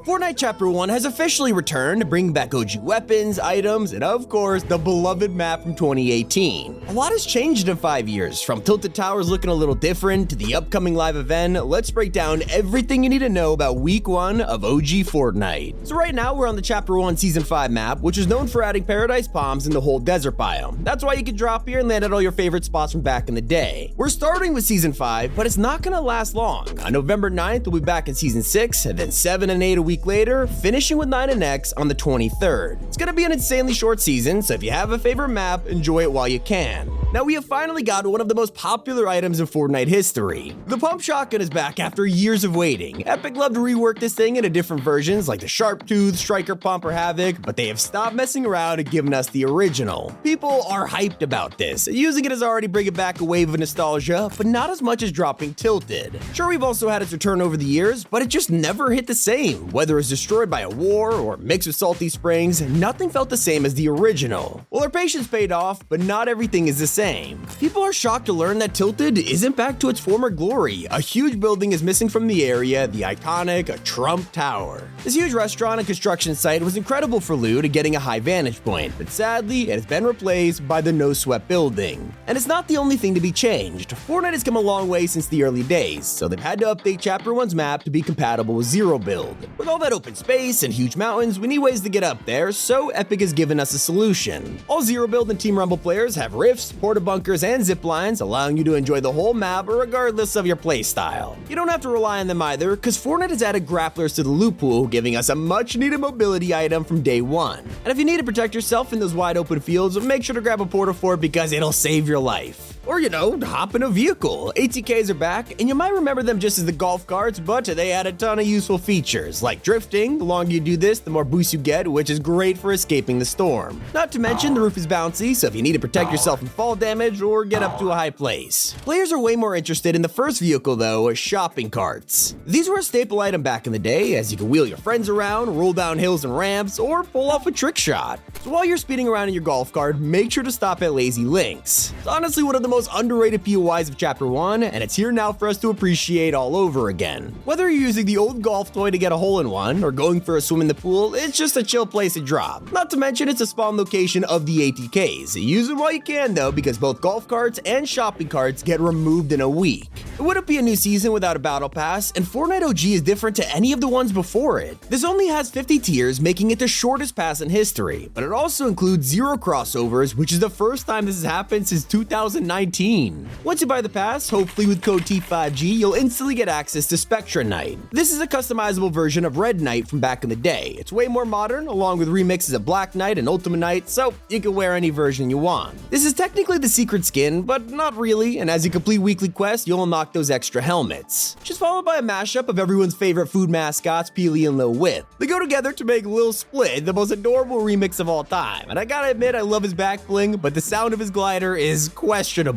Fortnite Chapter 1 has officially returned, bringing back OG weapons, items, and of course, the beloved map from 2018. A lot has changed in 5 years, from Tilted Towers looking a little different to the upcoming live event. Let's break down everything you need to know about week 1 of OG Fortnite. So right now, we're on the Chapter 1 Season 5 map, which is known for adding paradise palms in the whole desert biome. That's why you can drop here and land at all your favorite spots from back in the day. We're starting with Season 5, but it's not gonna last long. On November 9th, we'll be back in Season 6, and then 7 and 8 a week later, finishing with 9 and X on the 23rd. It's gonna be an insanely short season, so if you have a favorite map, enjoy it while you can. Now we have finally got one of the most popular items in Fortnite history. The pump shotgun is back after years of waiting. Epic loved to rework this thing into different versions like the Sharp Tooth, Striker Pump, or Havoc, but they have stopped messing around and given us the original. People are hyped about this. Using it is already bringing back a wave of nostalgia, but not as much as dropping Tilted. Sure, we've also had its return over the years, but it just never hit the same. Whether it's destroyed by a war or mixed with salty springs, nothing felt the same as the original. Well, our patience paid off, but not everything is the same. People are shocked to learn that Tilted isn't back to its former glory. A huge building is missing from the area, the iconic Trump Tower. This huge restaurant and construction site was incredible for loot and getting a high vantage point, but sadly, it has been replaced by the No Sweat building. And it's not the only thing to be changed. Fortnite has come a long way since the early days, so they've had to update Chapter 1's map to be compatible with Zero Build. With all that open space and huge mountains, we need ways to get up there, so Epic has given us a solution. All Zero Build and Team Rumble players have rifts, porta bunkers, and zip lines, allowing you to enjoy the whole map regardless of your playstyle. You don't have to rely on them either, because Fortnite has added grapplers to the loot pool, giving us a much needed mobility item from day one. And if you need to protect yourself in those wide open fields, make sure to grab a porta fort because it'll save your life. Or, hop in a vehicle. ATKs are back, and you might remember them just as the golf carts, but they had a ton of useful features, like drifting. The longer you do this, the more boost you get, which is great for escaping the storm. Not to mention, the roof is bouncy, so if you need to protect yourself from fall damage or get up to a high place. Players are way more interested in the first vehicle, though, shopping carts. These were a staple item back in the day, as you could wheel your friends around, roll down hills and ramps, or pull off a trick shot. So while you're speeding around in your golf cart, make sure to stop at Lazy Links. It's honestly one of the most underrated POIs of Chapter 1, and it's here now for us to appreciate all over again. Whether you're using the old golf toy to get a hole-in-one, or going for a swim in the pool, it's just a chill place to drop. Not to mention, it's a spawn location of the ATKs. Use them while you can, though, because both golf carts and shopping carts get removed in a week. It wouldn't be a new season without a battle pass, and Fortnite OG is different to any of the ones before it. This only has 50 tiers, making it the shortest pass in history, but it also includes 0 crossovers, which is the first time this has happened since 2019. Once you buy the pass, hopefully with code T5G, you'll instantly get access to Spectra Knight. This is a customizable version of Red Knight from back in the day. It's way more modern, along with remixes of Black Knight and Ultimate Knight, so you can wear any version you want. This is technically the secret skin, but not really, and as you complete weekly quests, you'll unlock those extra helmets. Just followed by a mashup of everyone's favorite food mascots, Peely and Lil Whip. They go together to make Lil Split, the most adorable remix of all time, and I gotta admit I love his back bling, but the sound of his glider is questionable.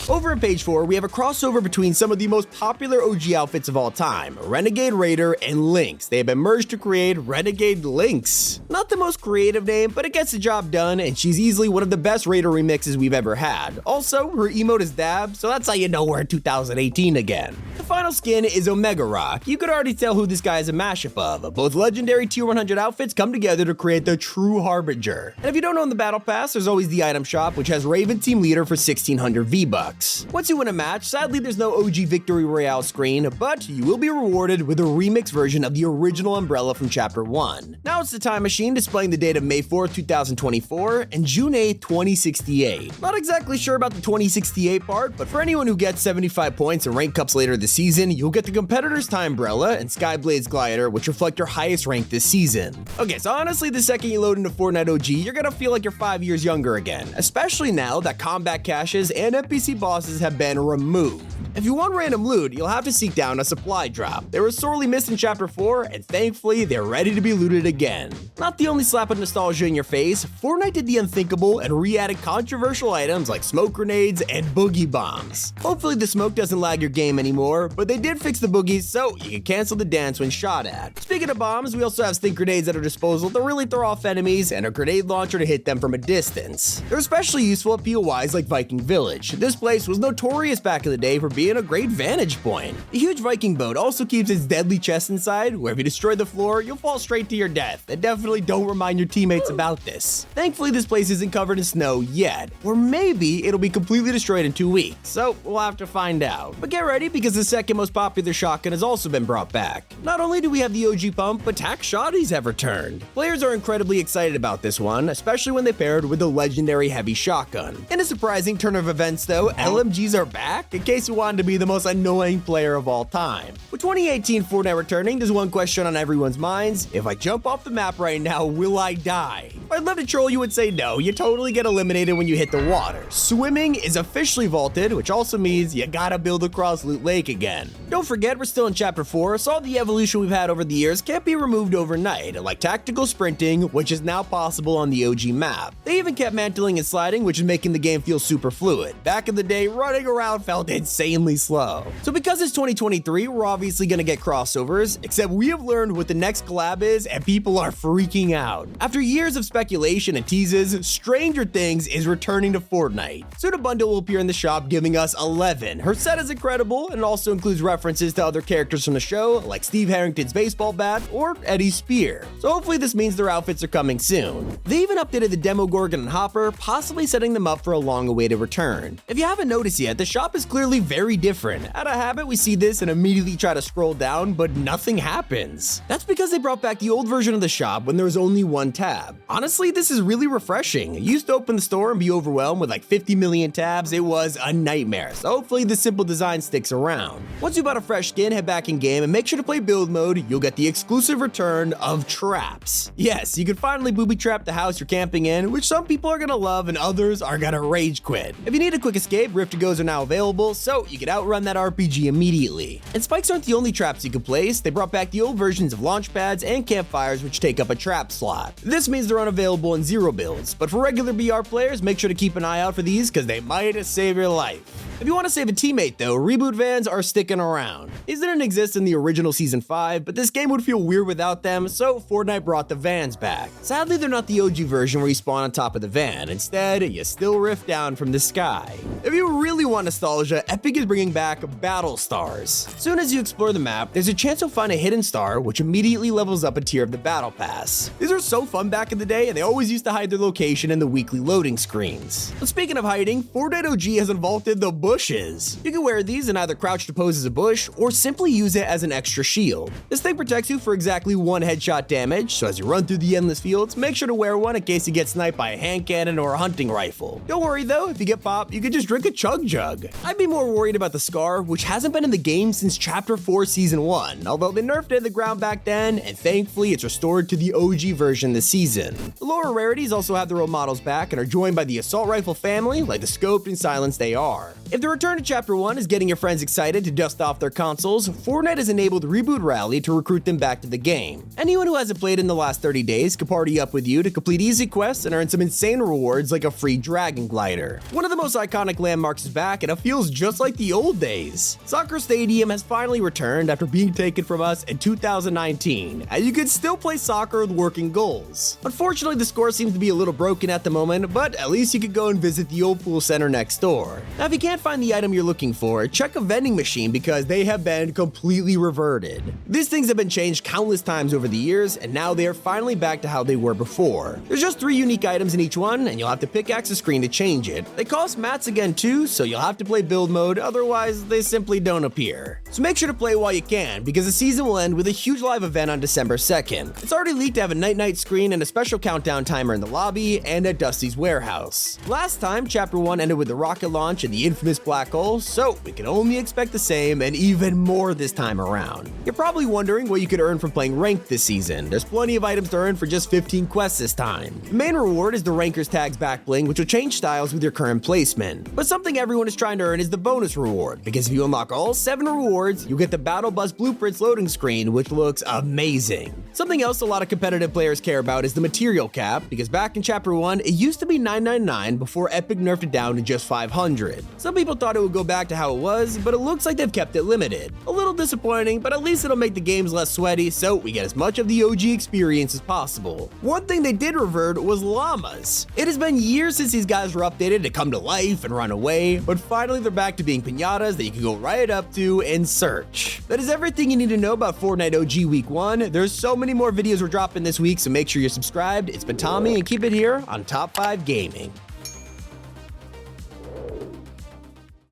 Over at page 4, we have a crossover between some of the most popular OG outfits of all time, Renegade Raider and Lynx. They have been merged to create Renegade Lyns. Not the most creative name, but it gets the job done, and she's easily one of the best Raider remixes we've ever had. Also, her emote is Dab, so that's how you know we're in 2018 again. The final skin is Omega Rock. You could already tell who this guy is a mashup of. Both legendary tier 100 outfits come together to create the true Harbinger. And if you don't own the Battle Pass, there's always the item shop, which has Raven Team Leader for 1600 V-Bucks. Once you win a match, sadly there's no OG Victory Royale screen, but you will be rewarded with a remix version of the original umbrella from Chapter 1. Now it's the time machine displaying the date of May 4th, 2024 and June 8th, 2068. Not exactly sure about the 2068 part, but for anyone who gets 75 points in rank cups later this season, you'll get the Competitor's Time Umbrella and Skyblade's Glider, which reflect your highest rank this season. Okay, so honestly, the second you load into Fortnite OG, you're gonna feel like you're 5 years younger again, especially now that combat caches and NPC bosses have been removed. If you want random loot, you'll have to seek down a supply drop. They were sorely missed in Chapter 4, and thankfully, they're ready to be looted again. Not the only slap of nostalgia in your face, Fortnite did the unthinkable and re-added controversial items like smoke grenades and boogie bombs. Hopefully the smoke doesn't lag your game anymore, but they did fix the boogies so you can cancel the dance when shot at. Speaking of bombs, we also have stink grenades at our disposal to really throw off enemies and a grenade launcher to hit them from a distance. They're especially useful at POIs like Viking Village. This place was notorious back in the day for being being a great vantage point. The huge Viking boat also keeps its deadly chest inside, where if you destroy the floor, you'll fall straight to your death, and definitely don't remind your teammates about this. Thankfully, this place isn't covered in snow yet, or maybe it'll be completely destroyed in 2 weeks, so we'll have to find out. But get ready, because the second most popular shotgun has also been brought back. Not only do we have the OG pump, but tac shotties have returned. Players are incredibly excited about this one, especially when they paired with the legendary heavy shotgun. In a surprising turn of events though, LMGs are back, in case you wanted to be the most annoying player of all time. With 2018 Fortnite returning, there's one question on everyone's minds: if I jump off the map right now, will I die? I'd love to troll you and say no, you totally get eliminated when you hit the water. Swimming is officially vaulted, which also means you gotta build across Loot Lake again. Don't forget, we're still in Chapter 4, so all the evolution we've had over the years can't be removed overnight, like tactical sprinting, which is now possible on the OG map. They even kept mantling and sliding, which is making the game feel super fluid. Back in the day, running around felt insanely slow. So because it's 2023, we're obviously gonna get crossovers, except we have learned what the next collab is, and people are freaking out. After years of speculation and teases, Stranger Things is returning to Fortnite. Soon a bundle will appear in the shop giving us 11. Her set is incredible and also includes references to other characters from the show, like Steve Harrington's baseball bat or Eddie's spear. So hopefully this means their outfits are coming soon. They even updated the Demogorgon and Hopper, possibly setting them up for a long-awaited return. If you haven't noticed yet, the shop is clearly very different. Out of habit, we see this and immediately try to scroll down, but nothing happens. That's because they brought back the old version of the shop when there was only one tab. Honestly, this is really refreshing. You used to open the store and be overwhelmed with like 50 million tabs. It was a nightmare, so hopefully this simple design sticks around. Once you bought a fresh skin, head back in game and make sure to play build mode. You'll get the exclusive return of traps. Yes, you can finally booby trap the house you're camping in, which some people are gonna love and others are gonna rage quit. If you need a quick escape, Rift-to-Goes are now available, so you can outrun that RPG immediately. And spikes aren't the only traps you can place. They brought back the old versions of launch pads and campfires, which take up a trap slot. This means they're unavailable in zero builds, but for regular BR players, make sure to keep an eye out for these because they might save your life. If you want to save a teammate though, Reboot Vans are sticking around. These didn't exist in the original Season 5, but this game would feel weird without them, so Fortnite brought the Vans back. Sadly, they're not the OG version where you spawn on top of the van. Instead, you still rift down from the sky. If you really want nostalgia, Epic is bringing back Battle Stars. As soon as you explore the map, there's a chance you'll find a hidden star, which immediately levels up a tier of the Battle Pass. These are so fun back in the day, and they always used to hide their location in the weekly loading screens. But speaking of hiding, Fortnite OG has vaulted the bushes. You can wear these and either crouch to pose as a bush, or simply use it as an extra shield. This thing protects you for exactly 1 headshot damage, so as you run through the endless fields, make sure to wear one in case you get sniped by a hand cannon or a hunting rifle. Don't worry though, if you get popped, you can just drink a chug jug. I'd be more worried about the scar, which hasn't been in the game since Chapter 4 Season 1, although they nerfed it in the ground back then, and thankfully it's restored to the OG version this season. The lower rarities also have their old models back and are joined by the assault rifle family, like the scoped and silenced AR. If the return to Chapter 1 is getting your friends excited to dust off their consoles, Fortnite has enabled Reboot Rally to recruit them back to the game. Anyone who hasn't played in the last 30 days can party up with you to complete easy quests and earn some insane rewards like a free dragon glider. One of the most iconic landmarks is back and it feels just like the old days. Soccer Stadium has finally returned after being taken from us in 2019, and you can still play soccer with working goals. Unfortunately, the score seems to be a little broken at the moment, but at least you can go and visit the old pool center next door. Now, if you can't find the item you're looking for, check a vending machine because they have been completely reverted. These things have been changed countless times over the years, and now they are finally back to how they were before. There's just 3 unique items in each one, and you'll have to pickaxe the screen to change it. They cost mats again too, so you'll have to play build mode, otherwise they simply don't appear. So make sure to play while you can, because the season will end with a huge live event on December 2nd. It's already leaked to have a night-night screen and a special countdown timer in the lobby and at Dusty's warehouse. Last time, Chapter 1 ended with the rocket launch and the infamous black hole, so we can only expect the same and even more this time around. You're probably wondering what you could earn from playing ranked this season. There's plenty of items to earn for just 15 quests this time. The main reward is the Ranker's Tags back bling, which will change styles with your current placement. But something everyone is trying to earn is the bonus reward, because if you unlock all 7 rewards, you'll get the Battle Bus Blueprints loading screen, which looks amazing. Something else a lot of competitive players care about is the material cap, because back in Chapter 1, it used to be 999 before Epic nerfed it down to just 500. Some people thought it would go back to how it was, but it looks like they've kept it limited. A little disappointing, but at least it'll make the games less sweaty, so we get as much of the OG experience as possible. One thing they did revert was llamas. It has been years since these guys were updated to come to life and run away, but finally they're back to being pinatas that you can go right up to and search. That is everything you need to know about Fortnite OG Week 1. There's so many more videos we're dropping this week, so make sure you're subscribed. It's been Tommy, and keep it here on Top 5 Gaming.